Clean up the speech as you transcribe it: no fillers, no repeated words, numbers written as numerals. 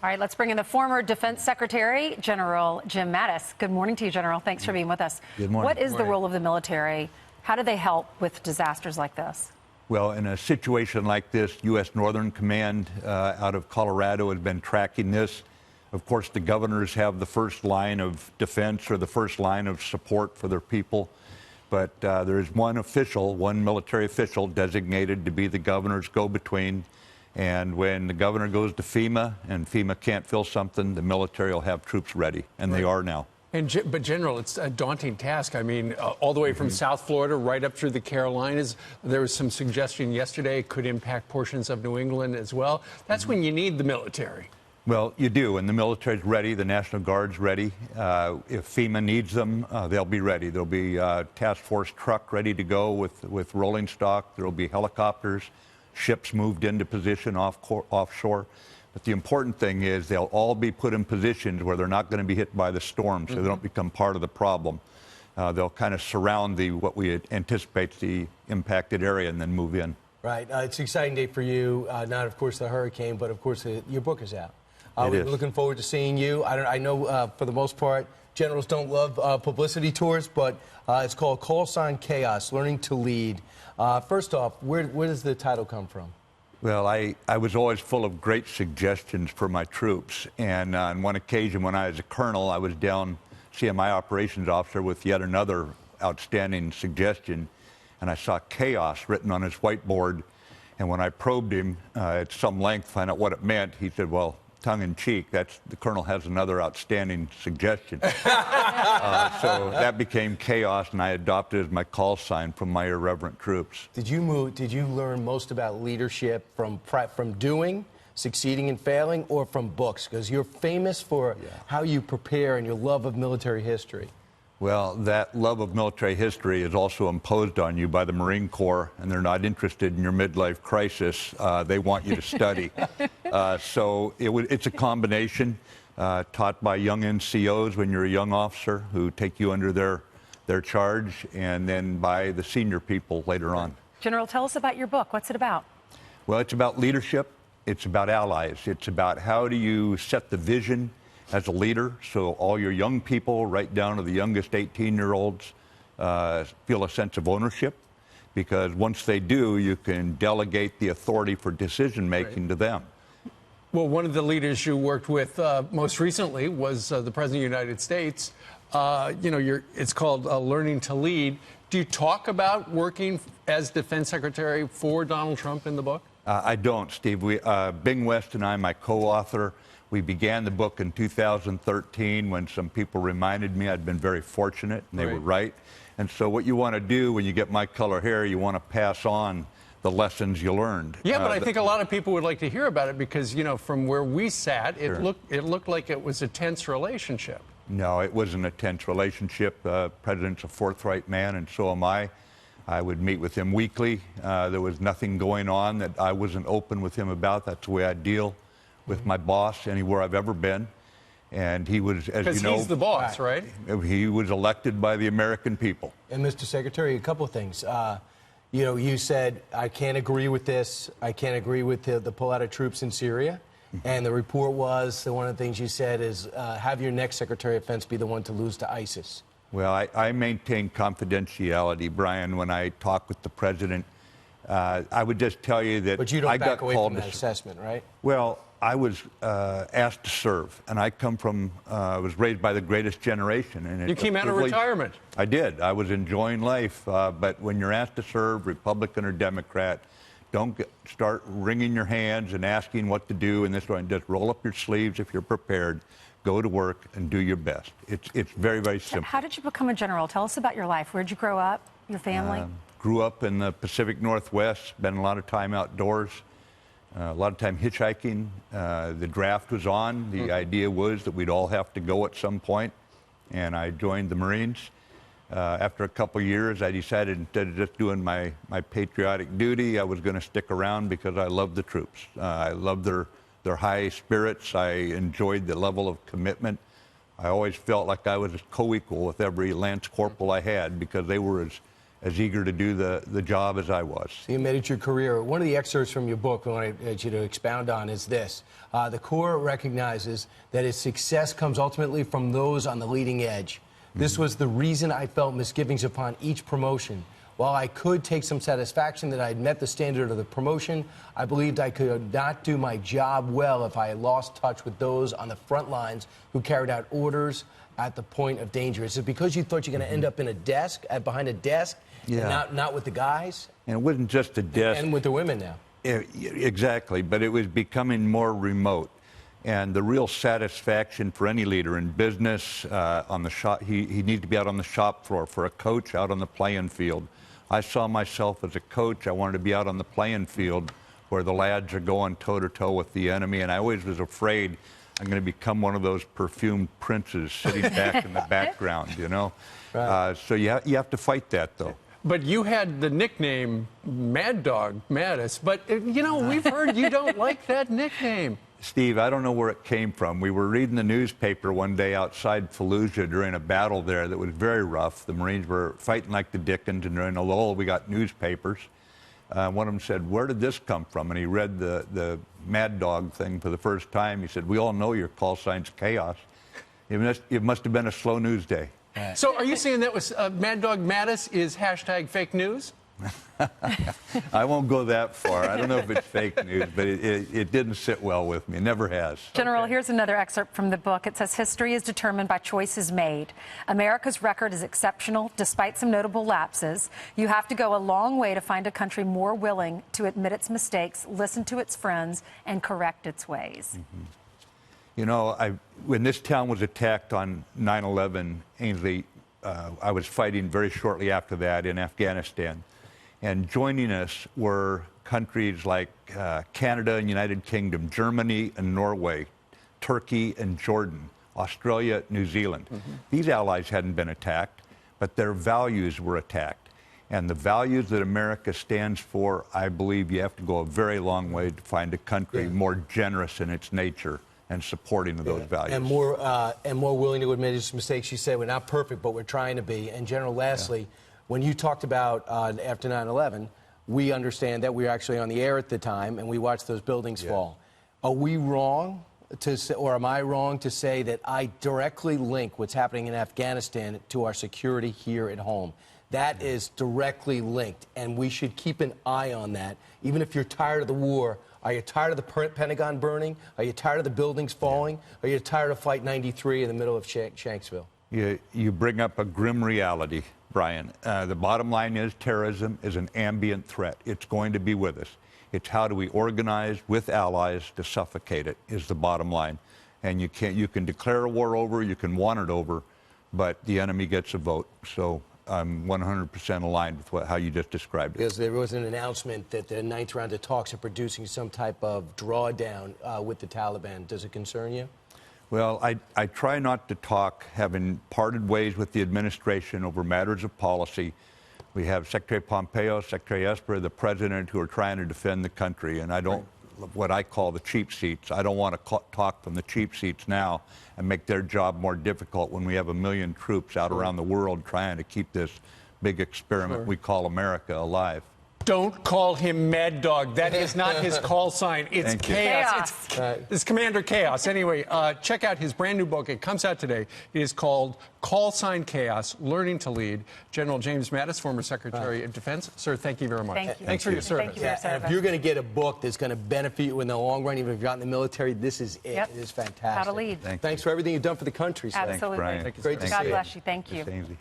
All right, let's bring in the former Defense Secretary, General Jim Mattis. Good morning to you, General. Thanks for being with us. Good morning. What is the role of the military? How do they help with disasters like this? Well, in a situation like this, U.S. Northern Command out of Colorado has been tracking this. Of course, the governors have the first line of defense or the first line of support for their people. But there's one military official designated to be the governor's go-between. And when the governor goes to FEMA and FEMA can't fill something, the military will have troops ready, and they are now. But General, it's a daunting task. I mean, all the way from South Florida right up through the Carolinas. There was some suggestion yesterday it could impact portions of New England as well. That's when you need the military. Well, you do, and the military's ready. The National Guard's ready. If FEMA needs them, they'll be ready. There'll be a task force truck ready to go with rolling stock. There'll be helicopters, ships moved into position offshore. But the important thing is they'll all be put in positions where they're not going to be hit by the storm, so they don't become part of the problem. They'll kind of surround what we anticipate the impacted area and then move in. Right. It's an exciting day for you. Not, of course, the hurricane, but, of course, your book is out. We're looking forward to seeing you. I know, for the most part, generals don't love publicity tours, but it's called Call Sign Chaos, Learning to Lead. First off, where does the title come from? Well, I was always full of great suggestions for my troops. And on one occasion when I was a colonel, I was down seeing my operations officer with yet another outstanding suggestion. And I saw chaos written on his whiteboard. And when I probed him at some length to find out what it meant, he said, well, tongue-in-cheek, the colonel has another outstanding suggestion. So that became chaos, and I adopted it as my call sign from my irreverent troops. Did you learn most about leadership from doing, succeeding and failing, or from books? Because you're famous for how you prepare and your love of military history. Well, that love of military history is also imposed on you by the Marine Corps, and they're not interested in your midlife crisis. They want you to study. So it's a combination taught by young NCOs when you're a young officer who take you under their charge, and then by the senior people later on. General, tell us about your book. What's it about? Well, it's about leadership. It's about allies. It's about how do you set the vision as a leader, so all your young people, right down to the youngest 18-year-olds, feel a sense of ownership, because once they do, you can delegate the authority for decision-making to them. Well, one of the leaders you worked with most recently was the President of the United States. It's called Learning to Lead. Do you talk about working as Defense Secretary for Donald Trump in the book? I don't, Steve. Bing West and I, my co-author, we began the book in 2013 when some people reminded me I'd been very fortunate, and they were right. And so what you want to do when you get my color hair, you want to pass on the lessons you learned. Yeah, but I think a lot of people would like to hear about it because, from where we sat, it looked like it was a tense relationship. No, it wasn't a tense relationship. The President's a forthright man, and so am I. I would meet with him weekly. There was nothing going on that I wasn't open with him about. That's the way I deal with my boss anywhere I've ever been. And he was, as you know... Because he's the boss, right? He was elected by the American people. And, Mr. Secretary, a couple of things. You said, I can't agree with this. I can't agree with the pull-out of troops in Syria. And the report was, one of the things you said is, have your next Secretary of Defense be the one to lose to ISIS. Well, I maintain confidentiality, Brian, when I talk with the President. I would just tell you that But you don't back away from that assessment, right? Well, I was asked to serve, and I was raised by the greatest generation. And you came out of retirement. I did. I was enjoying life. But when you're asked to serve, Republican or Democrat, don't start wringing your hands and asking what to do in this way. Just roll up your sleeves if you're prepared. Go to work and do your best. It's very, very simple. How did you become a general? Tell us about your life. Where'd you grow up? Your family? Grew up in the Pacific Northwest, spent a lot of time outdoors, a lot of time hitchhiking. The draft was on. The idea was that we'd all have to go at some point, and I joined the Marines. After a couple years, I decided instead of just doing my patriotic duty, I was going to stick around because I loved the troops. I loved their high spirits. I enjoyed the level of commitment. I always felt like I was co-equal with every lance corporal I had because they were as eager to do the job as I was. You made it your career. One of the excerpts from your book I want you to expound on is this. The Corps recognizes that its success comes ultimately from those on the leading edge. This was the reason I felt misgivings upon each promotion. While I could take some satisfaction that I had met the standard of the promotion, I believed I could not do my job well if I had lost touch with those on the front lines who carried out orders at the point of danger. Is it because you thought you're going to end up in a desk, behind a desk, and not with the guys? And it wasn't just a desk. And with the women now. Exactly, but it was becoming more remote. And the real satisfaction for any leader in business, on the shop, he needs to be out on the shop floor. For a coach, out on the playing field. I saw myself as a coach. I wanted to be out on the playing field where the lads are going toe-to-toe with the enemy, and I always was afraid I'm going to become one of those perfumed princes sitting back in the background, you know? Right. So you have to fight that, though. But you had the nickname Mad Dog Mattis, but, you know, we've heard you don't like that nickname. Steve, I don't know where it came from. We were reading the newspaper one day outside Fallujah during a battle there that was very rough. The Marines were fighting like the Dickens, and during a lull, we got newspapers. One of them said, "Where did this come from?" And he read the Mad Dog thing for the first time. He said, "We all know your call sign's Chaos." It must have been a slow news day. So are you saying that was Mad Dog Mattis is hashtag fake news? I won't go that far. I don't know if it's fake news, but it didn't sit well with me. It never has. General, here's another excerpt from the book. It says, history is determined by choices made. America's record is exceptional, despite some notable lapses. You have to go a long way to find a country more willing to admit its mistakes, listen to its friends, and correct its ways. Mm-hmm. You know, when this town was attacked on 9/11, Ainsley, I was fighting very shortly after that in Afghanistan. And joining us were countries like Canada and United Kingdom, Germany and Norway, Turkey and Jordan, Australia, New Zealand. Mm-hmm. These allies hadn't been attacked, but their values were attacked. And the values that America stands for, I believe you have to go a very long way to find a country more generous in its nature and supporting of those values. And more willing to admit its mistakes. You said we're not perfect, but we're trying to be. And General, lastly, when you talked about after 9/11, we understand that we were actually on the air at the time, and we watched those buildings fall. Are we wrong to say, or am I wrong to say that I directly link what's happening in Afghanistan to our security here at home? That is directly linked, and we should keep an eye on that. Even if you're tired of the war, are you tired of the Pentagon burning? Are you tired of the buildings falling? Are you tired of Flight 93 in the middle of Shanksville? You bring up a grim reality, Brian. The bottom line is terrorism is an ambient threat. It's going to be with us. It's how do we organize with allies to suffocate it is the bottom line. And you can declare a war over, you can want it over, but the enemy gets a vote. So I'm 100% aligned with how you just described it. Because there was an announcement that the ninth round of talks are producing some type of drawdown with the Taliban. Does it concern you? Well, I try not to talk, having parted ways with the administration over matters of policy. We have Secretary Pompeo, Secretary Esper, the President, who are trying to defend the country, and I don't, what I call the cheap seats. I don't want to talk from the cheap seats now and make their job more difficult when we have 1 million troops out around the world trying to keep this big experiment we call America alive. Don't call him Mad Dog. That is not his call sign. It's Chaos. It's Commander Chaos. Anyway, check out his brand new book. It comes out today. It is called Call Sign Chaos, Learning to Lead. General James Mattis, former Secretary of Defense. Sir, thank you very much. Thank you. Thanks for your service. Thank you for your service. If you're going to get a book that's going to benefit you in the long run, even if you're not in the military, this is it. Yep. It is fantastic. How to lead. Thanks for everything you've done for the country. Absolutely. Thanks, Brian. Great to see you. God bless you. Thank you. Ainsley.